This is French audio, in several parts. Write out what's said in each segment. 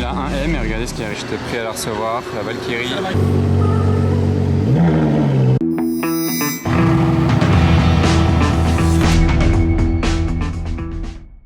a un M et regardez ce qu'il y a. J'étais prêt à la recevoir, la Valkyrie.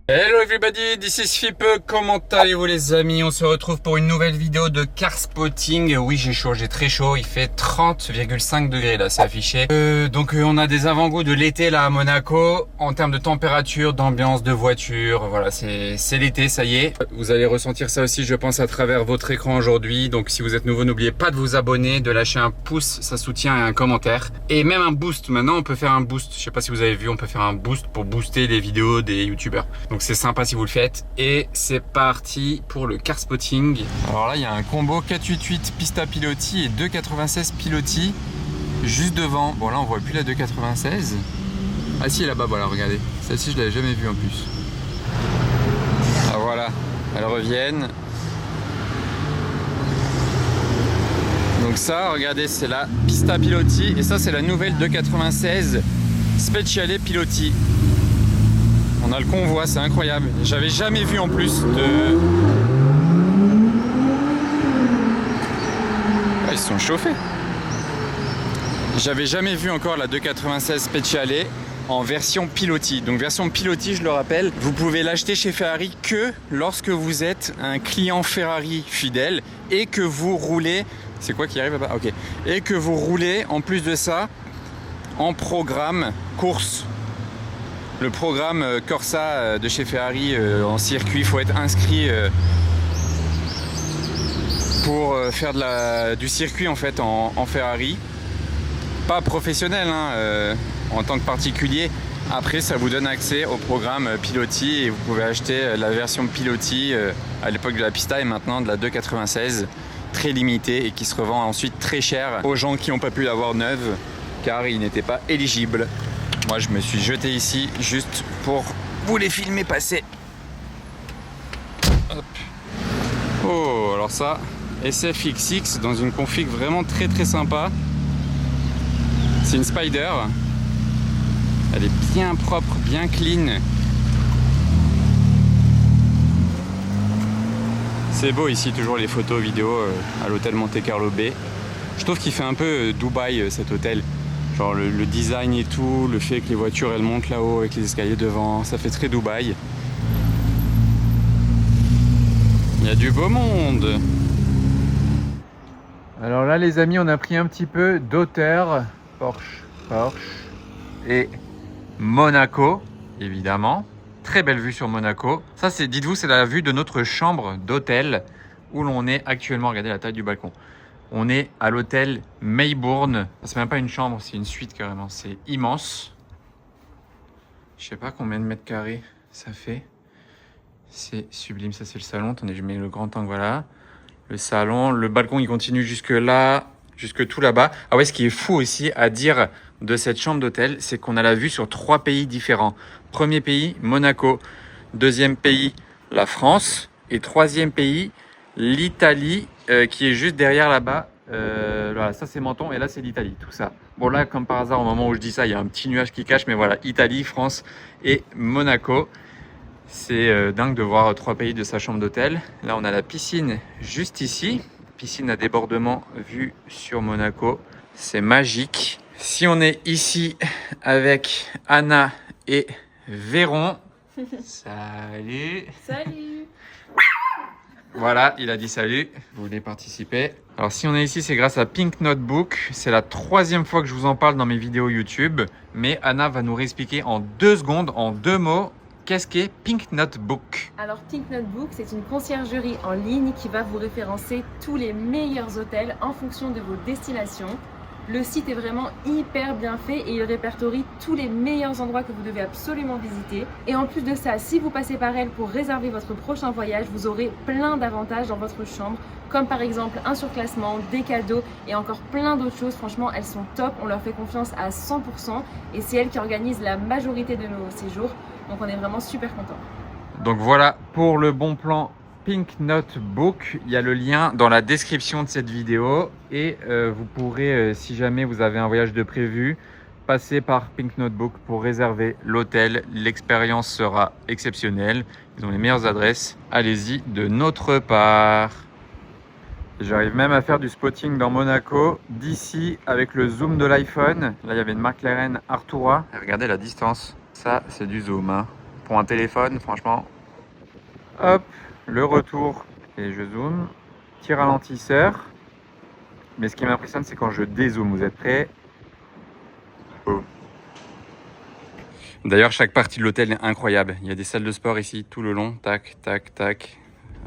Hello everybody, this is Fipe, comment allez-vous les amis? On se retrouve pour une nouvelle vidéo de car spotting. Oui, j'ai chaud, j'ai très chaud, il fait 30,5 degrés là, c'est affiché. Donc on a des avant-goûts de l'été là à Monaco, en termes de température, d'ambiance, de voiture, voilà, c'est l'été, ça y est. Vous allez ressentir ça aussi, je pense, à travers votre écran aujourd'hui. Donc si vous êtes nouveau, n'oubliez pas de vous abonner, de lâcher un pouce, ça soutient, et un commentaire. Et même un boost, maintenant on peut faire un boost, je sais pas si vous avez vu, on peut faire un boost pour booster les vidéos des youtubeurs. Donc c'est sympa si vous le faites. Et c'est parti pour le car spotting. Alors là il y a un combo 488 Pista Piloti et 296 Piloti juste devant. Bon là on voit plus la 296. Ah si, là-bas, voilà, regardez. Celle-ci je l'avais jamais vue en plus. Ah voilà, elles reviennent. Donc ça, regardez, c'est la Pista Piloti et ça c'est la nouvelle 296 Speciale Piloti. On a le convoi, c'est incroyable. J'avais jamais vu en plus de... Ah, ils se sont chauffés. J'avais jamais vu encore la 296 Speciale en version Piloti. Donc version Piloti, je le rappelle, vous pouvez l'acheter chez Ferrari que lorsque vous êtes un client Ferrari fidèle et que vous roulez... C'est quoi qui arrive là-bas? Ok. Et que vous roulez en plus de ça en programme course. Le programme Corsa de chez Ferrari en circuit, il faut être inscrit pour faire du circuit en fait en Ferrari. Pas professionnel, hein, en tant que particulier. Après, ça vous donne accès au programme Piloti et vous pouvez acheter la version Piloti à l'époque de la Pista et maintenant de la 296, très limitée et qui se revend ensuite très cher aux gens qui n'ont pas pu l'avoir neuve car ils n'étaient pas éligibles. Moi je me suis jeté ici juste pour vous les filmer passer. Hop. Oh, alors ça, SFX6 dans une config vraiment très sympa. C'est une Spider. Elle est bien propre, bien clean. C'est beau ici, toujours les photos, vidéos à l'hôtel Monte Carlo Bay. Je trouve qu'il fait un peu Dubaï cet hôtel. Genre le design et tout, le fait que les voitures elles montent là-haut avec les escaliers devant, ça fait très Dubaï. Il y a du beau monde. Alors là les amis, on a pris un petit peu d'auteur. Porsche et Monaco, évidemment. Très belle vue sur Monaco. Ça c'est, dites-vous, c'est la vue de notre chambre d'hôtel où l'on est actuellement. Regardez la taille du balcon. On est à l'hôtel Maybourne. C'est même pas une chambre, c'est une suite carrément. C'est immense. Je sais pas combien de mètres carrés ça fait. C'est sublime. Ça c'est le salon. Attendez, je mets le grand angle, voilà. Le salon, le balcon il continue jusque là, jusque tout là-bas. Ah ouais, ce qui est fou aussi à dire de cette chambre d'hôtel, c'est qu'on a la vue sur 3 pays différents. Premier pays, Monaco. Deuxième pays, la France. Et troisième pays, l'Italie, qui est juste derrière là-bas. Voilà, ça c'est Menton et là c'est l'Italie, tout ça. Bon là, comme par hasard, au moment où je dis ça, il y a un petit nuage qui cache, mais voilà, Italie, France et Monaco. C'est dingue de voir 3 pays de sa chambre d'hôtel. Là, on a la piscine juste ici. Piscine à débordement vue sur Monaco. C'est magique. Si on est ici avec Anna et Véron. Salut. Salut. Voilà, il a dit salut. Vous voulez participer? Alors si on est ici, c'est grâce à Pink Notebook. C'est la 3e fois que je vous en parle dans mes vidéos YouTube. Mais Anna va nous réexpliquer en 2 secondes, en 2 mots, qu'est-ce qu'est Pink Notebook? Alors Pink Notebook, c'est une conciergerie en ligne qui va vous référencer tous les meilleurs hôtels en fonction de vos destinations. Le site est vraiment hyper bien fait et il répertorie tous les meilleurs endroits que vous devez absolument visiter. Et en plus de ça, si vous passez par elle pour réserver votre prochain voyage, vous aurez plein d'avantages dans votre chambre, comme par exemple un surclassement, des cadeaux et encore plein d'autres choses. Franchement, elles sont top, on leur fait confiance à 100% et c'est elles qui organisent la majorité de nos séjours. Donc on est vraiment super contents. Donc voilà pour le bon plan Pink Notebook. Il y a le lien dans la description de cette vidéo et vous pourrez, si jamais vous avez un voyage de prévu, passez par Pink Notebook pour réserver l'hôtel. L'expérience sera exceptionnelle. Ils ont les meilleures adresses. Allez-y de notre part. J'arrive même à faire du spotting dans Monaco d'ici avec le zoom de l'iPhone. Là, il y avait une McLaren Artura. Et regardez la distance. Ça, c'est du zoom. Hein. Pour un téléphone, franchement. Hop, le retour. Et je zoome. Petit ralentisseur. Mais ce qui m'impressionne, c'est quand je dézoome. Vous êtes prêts? Oh. D'ailleurs, chaque partie de l'hôtel est incroyable. Il y a des salles de sport ici tout le long. Tac, tac, tac.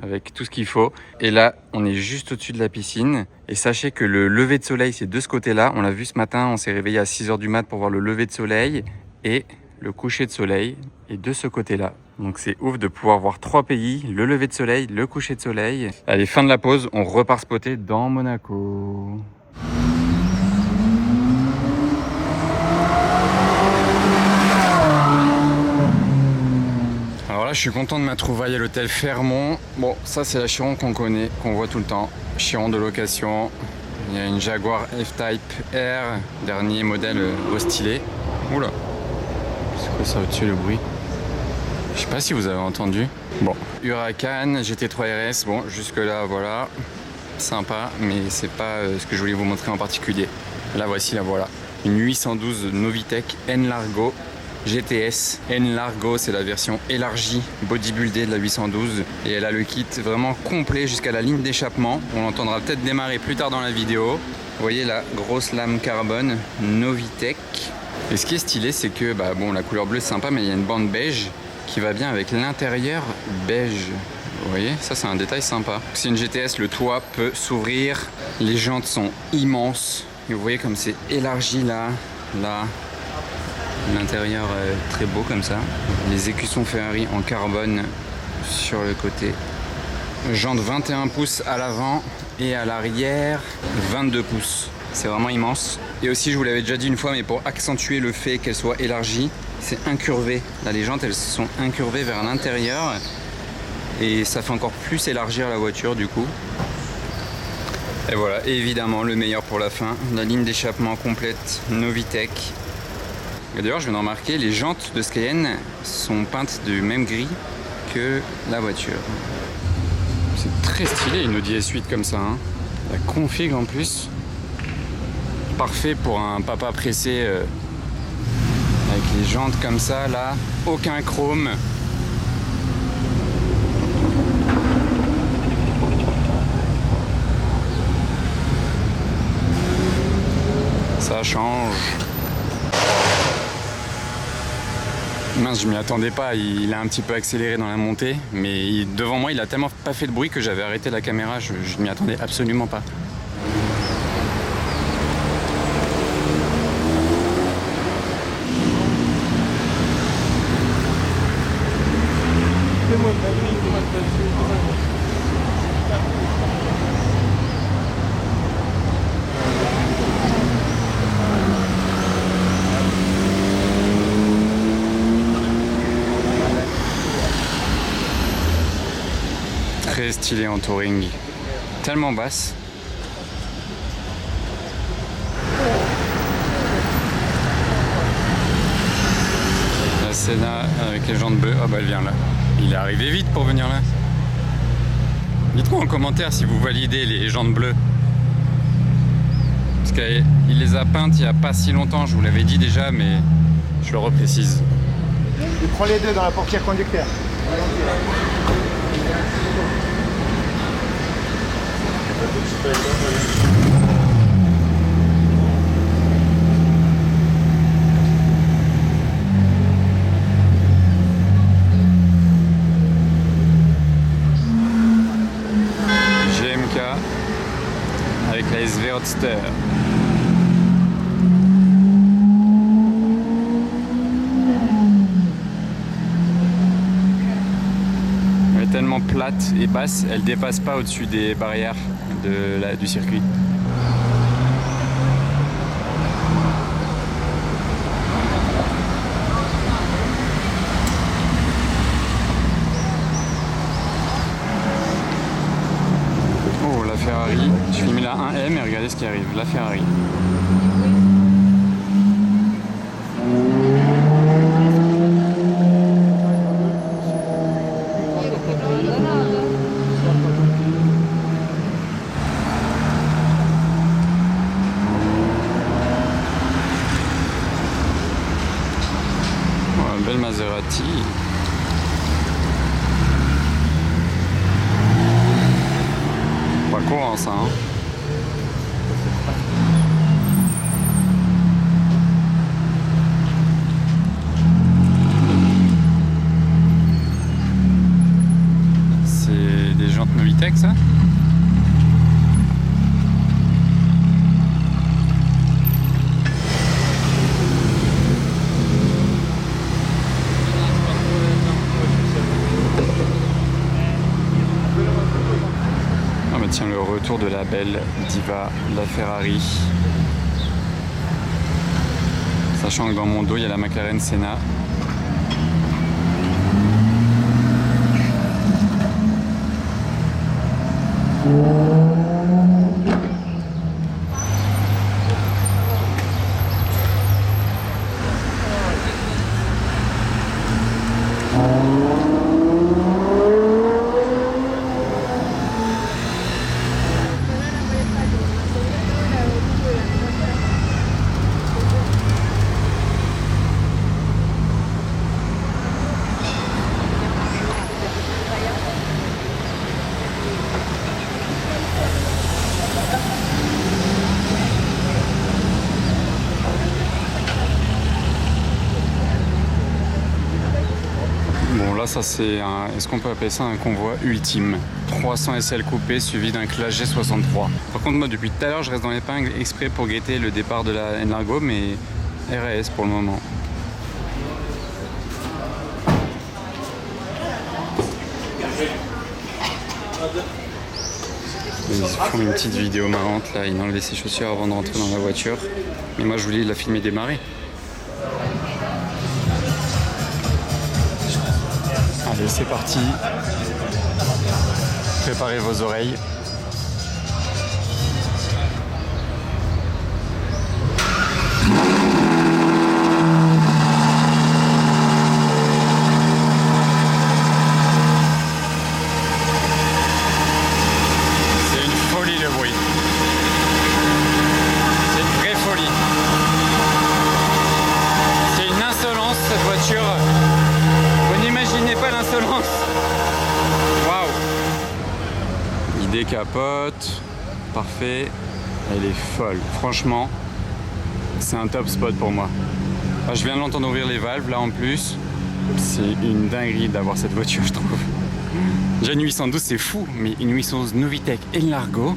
Avec tout ce qu'il faut. Et là, on est juste au-dessus de la piscine. Et sachez que le lever de soleil, c'est de ce côté-là. On l'a vu ce matin, on s'est réveillé à 6 h du mat pour voir le lever de soleil. Et le coucher de soleil est de ce côté-là. Donc c'est ouf de pouvoir voir 3 pays, le lever de soleil, le coucher de soleil. Allez, fin de la pause, on repart spotter dans Monaco. Alors là, je suis content de ma trouvaille à l'hôtel Fairmont. Bon, ça c'est la Chiron qu'on connaît, qu'on voit tout le temps. Chiron de location. Il y a une Jaguar F-Type R, dernier modèle au stylet. Oula, c'est quoi ça au-dessus le bruit? Je sais pas si vous avez entendu. Bon, Huracan, GT3 RS, bon, jusque là, voilà. Sympa, mais c'est pas ce que je voulais vous montrer en particulier. La voici, la voilà. Une 812 Novitec N Largo GTS. N Largo, c'est la version élargie, bodybuildée de la 812. Et elle a le kit vraiment complet jusqu'à la ligne d'échappement. On l'entendra peut-être démarrer plus tard dans la vidéo. Vous voyez la grosse lame carbone Novitec. Et ce qui est stylé, c'est que bon, la couleur bleue c'est sympa, mais il y a une bande beige qui va bien avec l'intérieur beige. Vous voyez, ça c'est un détail sympa. C'est une GTS, le toit peut s'ouvrir. Les jantes sont immenses. Et vous voyez comme c'est élargi là. L'intérieur est très beau comme ça. Les écussons Ferrari en carbone sur le côté. Jantes 21 pouces à l'avant et à l'arrière 22 pouces. C'est vraiment immense. Et aussi, je vous l'avais déjà dit une fois, mais pour accentuer le fait qu'elle soit élargie, c'est incurvé. Là, les jantes, elles sont incurvées vers l'intérieur. Et ça fait encore plus élargir la voiture du coup. Et voilà, et évidemment, le meilleur pour la fin. La ligne d'échappement complète Novitec. Et d'ailleurs, je viens de remarquer, les jantes de Cayenne sont peintes du même gris que la voiture. C'est très stylé une Audi S8 comme ça. Hein. La config en plus. Parfait pour un papa pressé avec les jantes comme ça là, aucun chrome. Ça change. Mince, je m'y attendais pas, il a un petit peu accéléré dans la montée, mais devant moi il a tellement pas fait de bruit que j'avais arrêté la caméra, je m'y attendais absolument pas. Très stylé en touring, tellement basse. La Senna avec les jantes bleues, ah bah elle vient là. Il est arrivé vite pour venir là. Dites-moi en commentaire si vous validez les jantes bleues. Parce qu'il les a peintes il n'y a pas si longtemps, je vous l'avais dit déjà, mais je le reprécise. Je prends les deux dans la portière conducteur. GMK avec la SV Roadster. Elle est tellement plate et basse, elle dépasse pas au-dessus des barrières du circuit. Oh, la Ferrari. Je filme la 1M et regardez ce qui arrive. La Ferrari. vraiment ça. Hein. C'est des jantes Novitec, ça? Ah bah tiens, le retour de la belle diva, la Ferrari. Sachant que dans mon dos, il y a la McLaren Senna. Bon là ça c'est un... Est-ce qu'on peut appeler ça un convoi ultime? 300 SL coupé suivi d'un Clash G63. Par contre moi depuis tout à l'heure je reste dans l'épingle exprès pour guetter le départ de la N-Largo, mais RAS pour le moment. Ils font une petite vidéo marrante là, il a enlevé ses chaussures avant de rentrer dans la voiture. Mais moi je voulais la filmer démarrer. Allez, c'est parti. Préparez vos oreilles. C'est une folie le bruit. C'est une vraie folie. C'est une insolence cette voiture. Vous n'imaginez pas l'insolence. Waouh. Il décapote. Parfait. Elle est folle. Franchement, c'est un top spot pour moi. Ah, je viens de l'entendre ouvrir les valves là en plus. C'est une dinguerie d'avoir cette voiture, je trouve. Déjà une 812 c'est fou, mais une 811 Novitec N-Largo,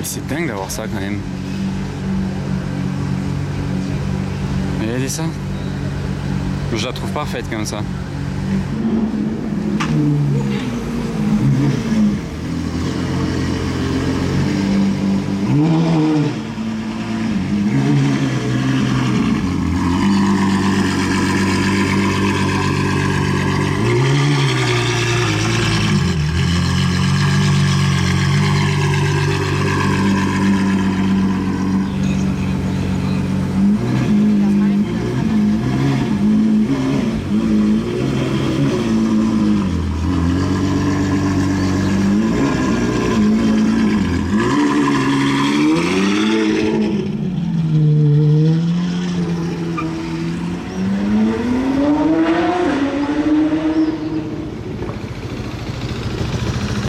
c'est dingue d'avoir ça quand même. Regardez ça. Je la trouve parfaite comme ça.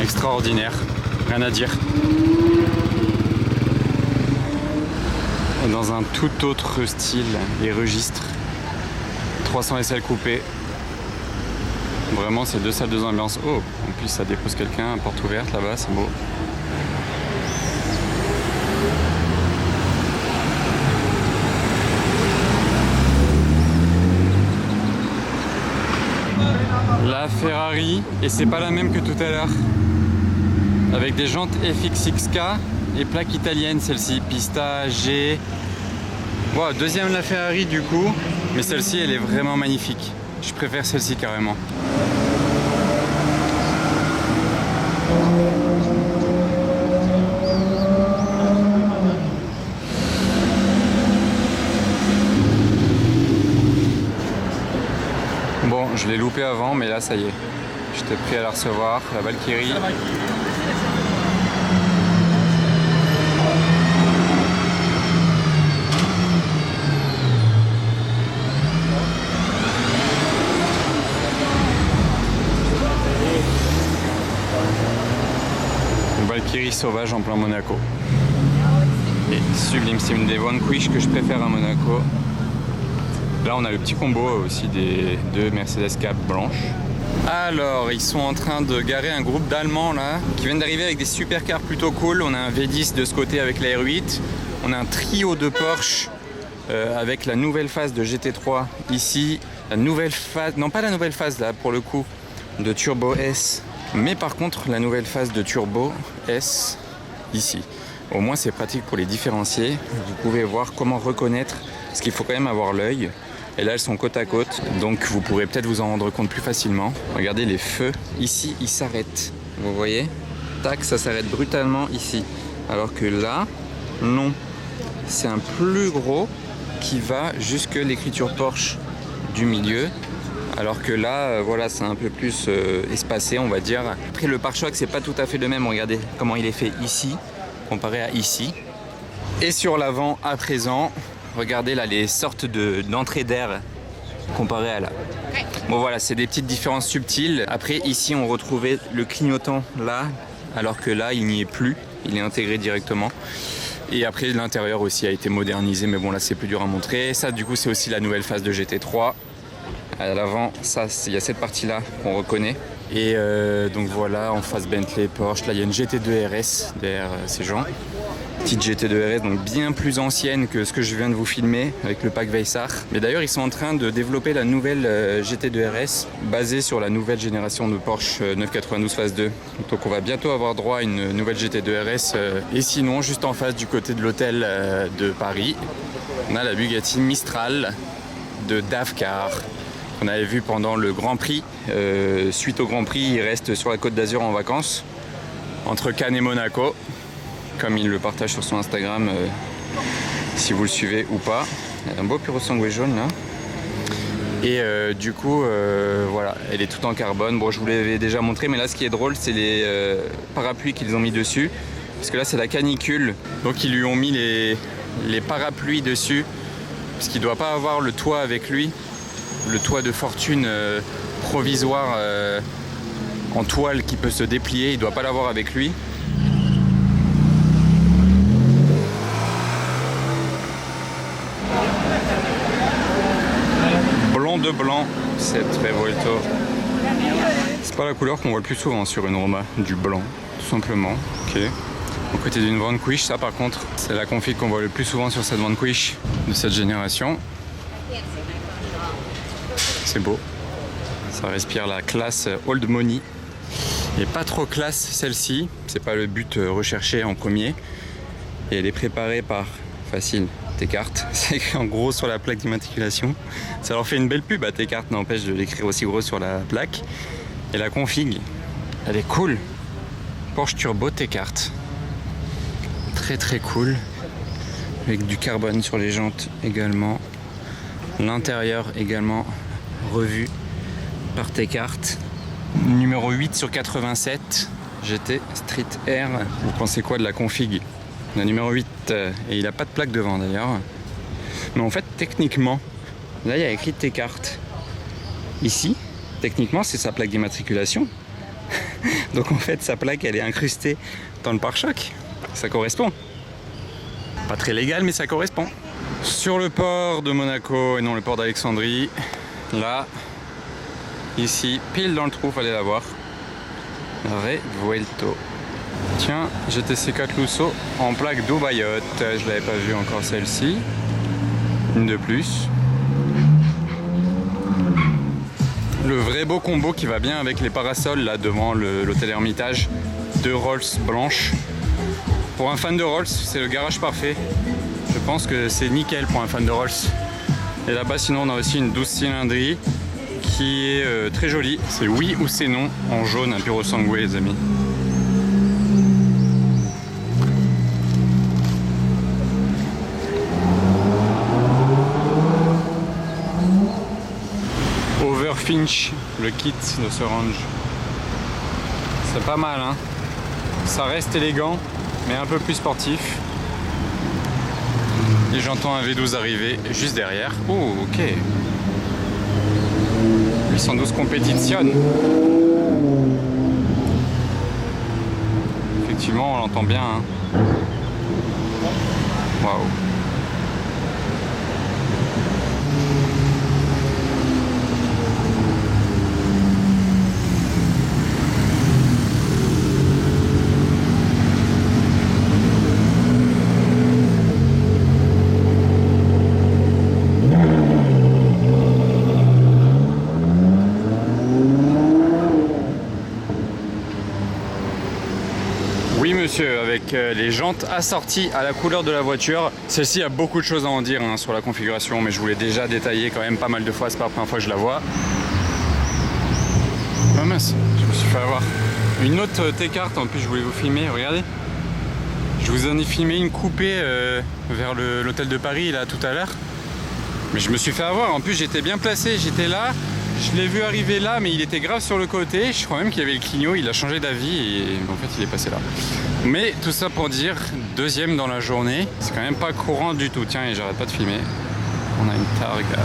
Extraordinaire, rien à dire. Dans un tout autre style et registre. 300 SL coupé. Vraiment, c'est deux salles, deux ambiances. Oh, en plus, ça dépose quelqu'un à porte ouverte là-bas, c'est beau. La Ferrari, et c'est pas la même que tout à l'heure. Avec des jantes FX6K et plaque italienne, celle-ci, Pista G. Wow, deuxième la Ferrari du coup, mais celle-ci elle est vraiment magnifique. Je préfère celle-ci carrément. Bon, je l'ai loupé avant, mais là ça y est. J'étais prêt à la recevoir, la Valkyrie. Valkyrie sauvage en plein Monaco. Et sublime, c'est une des Vanquish que je préfère à Monaco. Là, on a le petit combo aussi des deux Mercedes Cap blanches. Alors, ils sont en train de garer un groupe d'Allemands là, qui viennent d'arriver avec des supercars plutôt cool. On a un V10 de ce côté avec la R8. On a un trio de Porsche avec la nouvelle phase de GT3 ici. La nouvelle phase, non pas la nouvelle phase là pour le coup, de Turbo S. Mais par contre, la nouvelle phase de Turbo S ici. Au moins, c'est pratique pour les différencier. Vous pouvez voir comment reconnaître, parce qu'il faut quand même avoir l'œil. Et là, elles sont côte à côte, donc vous pourrez peut-être vous en rendre compte plus facilement. Regardez les feux, ici, ils s'arrêtent. Vous voyez? Tac, ça s'arrête brutalement ici. Alors que là, non. C'est un plus gros qui va jusque l'écriture Porsche du milieu. Alors que là, voilà, c'est un peu plus espacé, on va dire. Après, le pare-choc, c'est pas tout à fait le même. Regardez comment il est fait ici, comparé à ici. Et sur l'avant, à présent, regardez là les sortes d'entrées d'air comparé à là. Bon voilà, c'est des petites différences subtiles. Après ici on retrouvait le clignotant là, alors que là il n'y est plus, il est intégré directement. Et après l'intérieur aussi a été modernisé, mais bon là c'est plus dur à montrer. Ça du coup c'est aussi la nouvelle phase de GT3. À l'avant, ça il y a cette partie là qu'on reconnaît. Et donc voilà, en face Bentley, Porsche, là il y a une GT2 RS derrière ces gens. Petite GT2 RS, donc bien plus ancienne que ce que je viens de vous filmer avec le pack Weissach. Mais d'ailleurs, ils sont en train de développer la nouvelle GT2 RS basée sur la nouvelle génération de Porsche 992 phase 2. Donc on va bientôt avoir droit à une nouvelle GT2 RS. Et sinon, juste en face du côté de l'hôtel de Paris, on a la Bugatti Mistral de Davcar qu'on avait vu pendant le Grand Prix. Suite au Grand Prix, il reste sur la Côte d'Azur en vacances, entre Cannes et Monaco, comme il le partage sur son Instagram, si vous le suivez ou pas. Il y a un beau puro sangué jaune là. Et du coup, voilà, elle est toute en carbone. Bon, je vous l'avais déjà montré, mais là, ce qui est drôle, c'est les parapluies qu'ils ont mis dessus. Parce que là, c'est la canicule. Donc, ils lui ont mis les parapluies dessus. Parce qu'il ne doit pas avoir le toit avec lui. Le toit de fortune provisoire en toile qui peut se déplier. Il ne doit pas l'avoir avec lui. De blanc, cette Revuelto. C'est pas la couleur qu'on voit le plus souvent sur une Roma, du blanc, tout simplement. Ok. Au côté d'une Vanquish, ça par contre, c'est la config qu'on voit le plus souvent sur cette Vanquish de cette génération. C'est beau. Ça respire la classe old money. Et pas trop classe celle-ci, c'est pas le but recherché en premier. Et elle est préparée par Facile. T-Cart, c'est écrit en gros sur la plaque d'immatriculation. Ça leur fait une belle pub à T-Cart, n'empêche de l'écrire aussi gros sur la plaque. Et la config, elle est cool. Porsche Turbo T-Cart. Très très cool. Avec du carbone sur les jantes également. L'intérieur également revu par T-Cart. Numéro 8 sur 87. GT Street Air. Vous pensez quoi de la config ? La numéro 8, et il n'a pas de plaque devant d'ailleurs. Mais en fait, techniquement, là il y a écrit T-Cart. Ici, techniquement, c'est sa plaque d'immatriculation. Donc en fait, sa plaque, elle est incrustée dans le pare-choc. Ça correspond. Pas très légal, mais ça correspond. Sur le port de Monaco et non le port d'Alexandrie, là, ici, pile dans le trou, fallait la voir. Revuelto. Tiens, GTC4 Lusso en plaque d'Aubayotte. Je l'avais pas vue encore celle-ci. Une de plus. Le vrai beau combo qui va bien avec les parasols là devant l'hôtel Hermitage. Deux Rolls blanches. Pour un fan de Rolls, c'est le garage parfait. Je pense que c'est nickel pour un fan de Rolls. Et là-bas, sinon, on a aussi une 12 cylindries qui est très jolie. C'est oui ou c'est non en jaune, un puro sangue, les amis. Finch, le kit de ce range. C'est pas mal, hein. Ça reste élégant, mais un peu plus sportif. Et j'entends un V12 arriver juste derrière. Oh, ok. 812 compétitionne. effectivement, on l'entend bien. Hein. Waouh. Oui monsieur, avec les jantes assorties à la couleur de la voiture. Celle-ci a beaucoup de choses à en dire hein, sur la configuration, mais je vous l'ai déjà détaillé quand même pas mal de fois, c'est pas la première fois que je la vois. Oh mince, je me suis fait avoir. Une autre T-carte, en plus je voulais vous filmer, regardez. Je vous en ai filmé une coupée vers l'hôtel de Paris là tout à l'heure. Mais je me suis fait avoir, en plus j'étais bien placé, j'étais là. Je l'ai vu arriver là, mais il était grave sur le côté. Je crois même qu'il y avait le clignot, il a changé d'avis et en fait il est passé là. Mais tout ça pour dire, deuxième dans la journée, c'est quand même pas courant du tout. Tiens, et j'arrête pas de filmer. On a une Targa.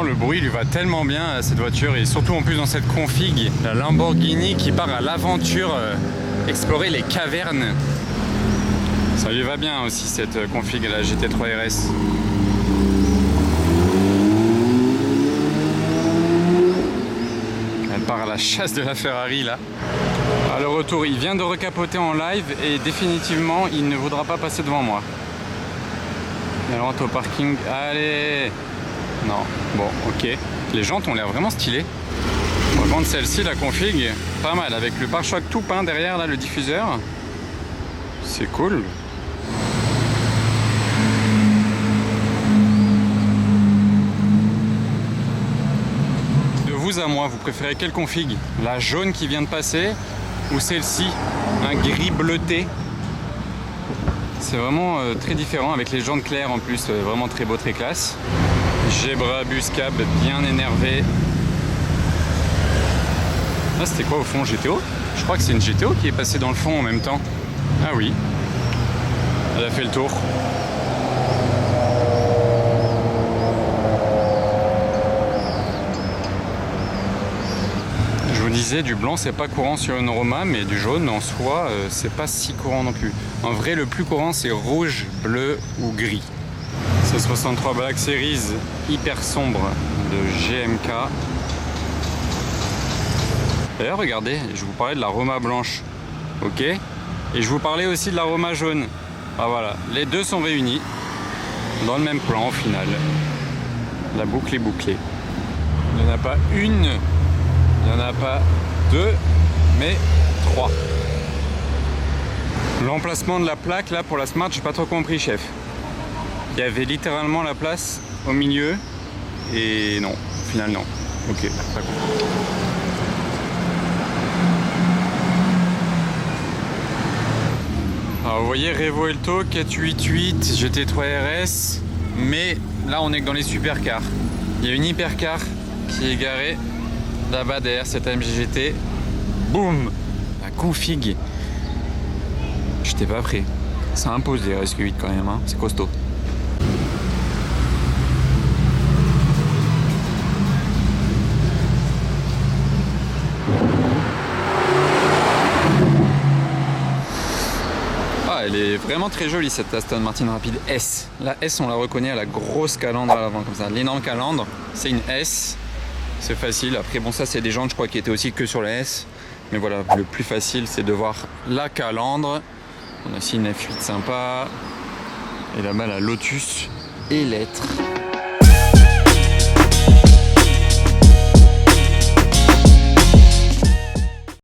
Le bruit lui va tellement bien à cette voiture et surtout en plus dans cette config, la Lamborghini qui part à l'aventure explorer les cavernes. Ça lui va bien aussi cette config, la GT3 RS. Elle part à la chasse de la Ferrari là. À le retour, il vient de recapoter en live et définitivement il ne voudra pas passer devant moi. Elle rentre au parking. Allez! Non, bon, ok. Les jantes ont l'air vraiment stylées. Par contre, celle-ci, la config, pas mal. Avec le pare-choc tout peint derrière, là, le diffuseur. C'est cool. De vous à moi, vous préférez quelle config? La jaune qui vient de passer ou celle-ci? Un gris bleuté? C'est vraiment très différent avec les jantes claires en plus. Vraiment très beau, très classe. Gebra Buscab bien énervé. Ah, c'était quoi au fond, GTO? Je crois que c'est une GTO qui est passée dans le fond en même temps. Ah oui. Elle a fait le tour. Je vous disais, du blanc c'est pas courant sur une Roma, mais du jaune en soi c'est pas si courant non plus. En vrai, le plus courant c'est rouge, bleu ou gris. 63 Black Series hyper sombre de GMK. D'ailleurs regardez, je vous parlais de la Roma blanche, ok, et je vous parlais aussi de la Roma jaune. Ah voilà, les deux sont réunis dans le même plan au final. La boucle est bouclée. Il n'y en a pas une, il n'y en a pas deux, mais trois. L'emplacement de la plaque là pour la Smart, j'ai pas trop compris, chef. Il y avait littéralement la place au milieu et non, au final non. Ok, pas compris. Alors vous voyez Revuelto 488 GT3 RS, mais là on est que dans les supercars. Il y a une hypercar qui est garée là-bas derrière cette AMG GT. Boum, la config. J'étais pas prêt. Ça impose les RSQ8 quand même, hein. C'est costaud. Elle est vraiment très jolie cette Aston Martin Rapide S. La S, on la reconnaît à la grosse calandre à l'avant comme ça. L'énorme calandre, c'est une S. C'est facile. Après, bon, ça, c'est des jantes, je crois, qui étaient aussi que sur la S. Mais voilà, le plus facile, c'est de voir la calandre. On a aussi une F8 sympa. Et là-bas, la Lotus Electre.